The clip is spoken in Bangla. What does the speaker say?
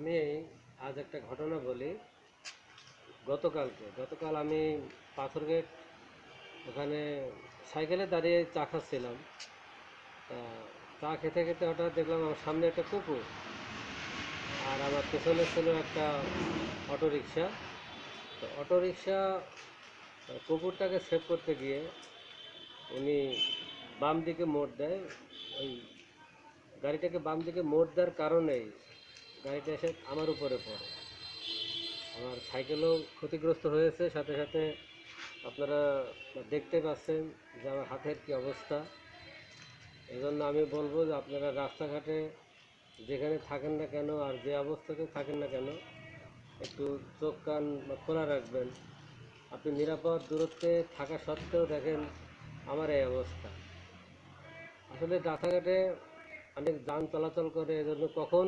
আমি আজ একটা ঘটনা বলি। গতকাল আমি পাথরঘাট ওখানে সাইকেলে দাঁড়িয়ে চা খাচ্ছিলাম। তা চা খেতে খেতে হঠাৎ দেখলাম আমার সামনে একটা কুকুর, আর আমার পেছনে ছিল একটা অটোরিকশা। তো অটোরিকশা কুকুরটাকে সেভ করতে গিয়ে উনি বাম দিকে মোড় দেয়। ওই গাড়িটাকে বাম দিকে মোড় দেওয়ার কারণেই গাড়িটা এসে আমার উপরে পড়ে। আমার সাইকেলও ক্ষতিগ্রস্ত হয়েছে, সাথে সাথে আপনারা দেখতে পাচ্ছেন যে আমার হাতের কী অবস্থা। এজন্য আমি বলবো যে আপনারা রাস্তাঘাটে যেখানে থাকেন না কেন আর যে অবস্থাতে থাকেন না কেন, একটু চোখ কান খোলা রাখবেন। আপনি নিরাপদ দূরত্বে থাকা সত্ত্বেও দেখেন আমার এই অবস্থা। আসলে রাস্তাঘাটে অনেক যান চলাচল করে, এজন্য কখন